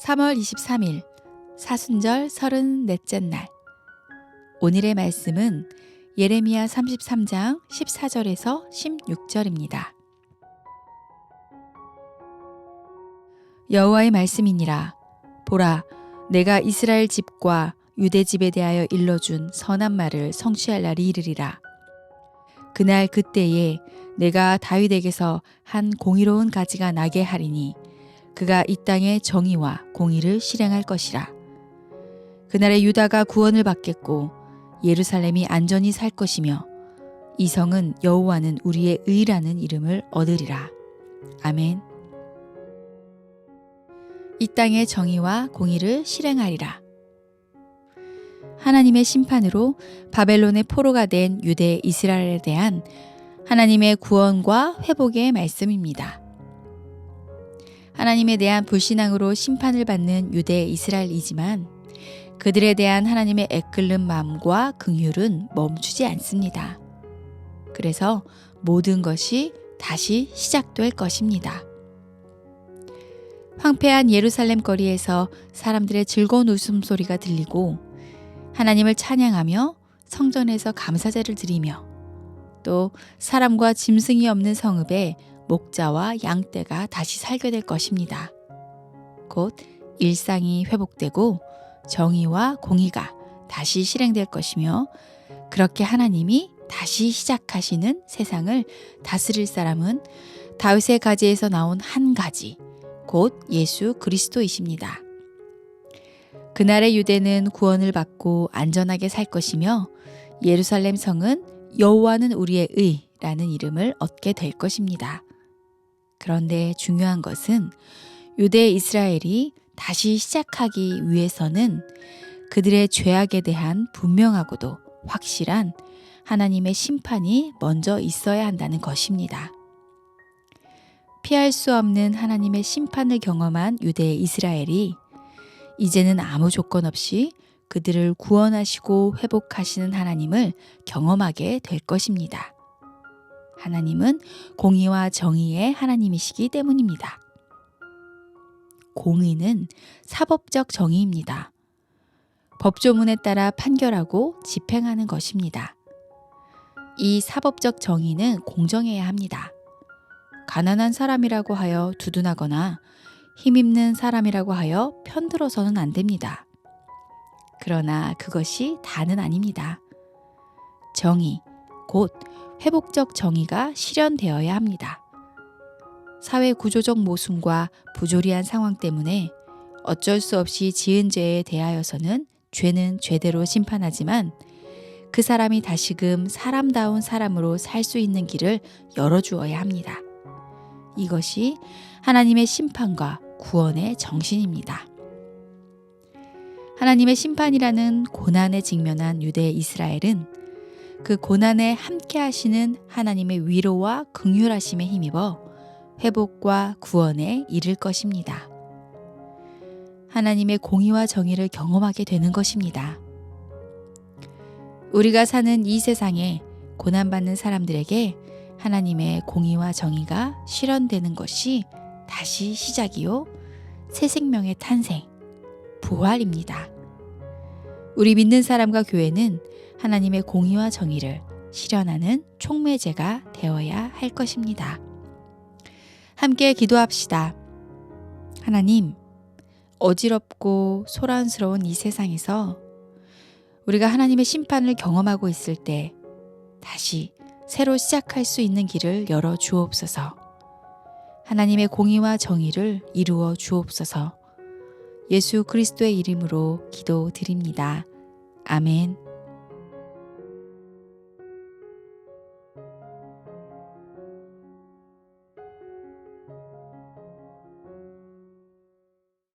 3월 23일 사순절 34째 날. 오늘의 말씀은 예레미야 33장 14절에서 16절입니다. 여호와의 말씀이니라. 보라, 내가 이스라엘 집과 유대 집에 대하여 일러준 선한 말을 성취할 날이 이르리라. 그날 그때에 내가 다윗에게서 한 공의로운 가지가 나게 하리니 그가 이 땅에 정의와 공의를 실행할 것이라. 그날에 유다가 구원을 받겠고 예루살렘이 안전히 살 것이며 이 성은 여호와는 우리의 의라는 이름을 얻으리라. 아멘. 이 땅에 정의와 공의를 실행하리라. 하나님의 심판으로 바벨론의 포로가 된 유대 이스라엘에 대한 하나님의 구원과 회복의 말씀입니다. 하나님에 대한 불신앙으로 심판을 받는 유대 이스라엘이지만 그들에 대한 하나님의 애끓는 마음과 긍휼은 멈추지 않습니다. 그래서 모든 것이 다시 시작될 것입니다. 황폐한 예루살렘 거리에서 사람들의 즐거운 웃음소리가 들리고 하나님을 찬양하며 성전에서 감사제를 드리며 또 사람과 짐승이 없는 성읍에 목자와 양떼가 다시 살게 될 것입니다. 곧 일상이 회복되고 정의와 공의가 다시 실행될 것이며 그렇게 하나님이 다시 시작하시는 세상을 다스릴 사람은 다윗의 가지에서 나온 한 가지, 곧 예수 그리스도이십니다. 그날의 유대는 구원을 받고 안전하게 살 것이며 예루살렘 성은 여호와는 우리의 의라는 이름을 얻게 될 것입니다. 그런데 중요한 것은 유대 이스라엘이 다시 시작하기 위해서는 그들의 죄악에 대한 분명하고도 확실한 하나님의 심판이 먼저 있어야 한다는 것입니다. 피할 수 없는 하나님의 심판을 경험한 유대 이스라엘이 이제는 아무 조건 없이 그들을 구원하시고 회복하시는 하나님을 경험하게 될 것입니다. 하나님은 공의와 정의의 하나님이시기 때문입니다. 공의는 사법적 정의입니다. 법조문에 따라 판결하고 집행하는 것입니다. 이 사법적 정의는 공정해야 합니다. 가난한 사람이라고 하여 두둔하거나 힘있는 사람이라고 하여 편들어서는 안 됩니다. 그러나 그것이 다는 아닙니다. 정의, 곧 회복적 정의가 실현되어야 합니다. 사회 구조적 모순과 부조리한 상황 때문에 어쩔 수 없이 지은 죄에 대하여서는 죄는 죄대로 심판하지만 그 사람이 다시금 사람다운 사람으로 살 수 있는 길을 열어주어야 합니다. 이것이 하나님의 심판과 구원의 정신입니다. 하나님의 심판이라는 고난에 직면한 유대 이스라엘은 그 고난에 함께 하시는 하나님의 위로와 긍휼하심에 힘입어 회복과 구원에 이를 것입니다. 하나님의 공의와 정의를 경험하게 되는 것입니다. 우리가 사는 이 세상에 고난받는 사람들에게 하나님의 공의와 정의가 실현되는 것이 다시 시작이요, 새 생명의 탄생, 부활입니다. 우리 믿는 사람과 교회는 하나님의 공의와 정의를 실현하는 촉매제가 되어야 할 것입니다. 함께 기도합시다. 하나님, 어지럽고 소란스러운 이 세상에서 우리가 하나님의 심판을 경험하고 있을 때 다시 새로 시작할 수 있는 길을 열어 주옵소서. 하나님의 공의와 정의를 이루어 주옵소서. 예수 그리스도의 이름으로 기도드립니다. 아멘.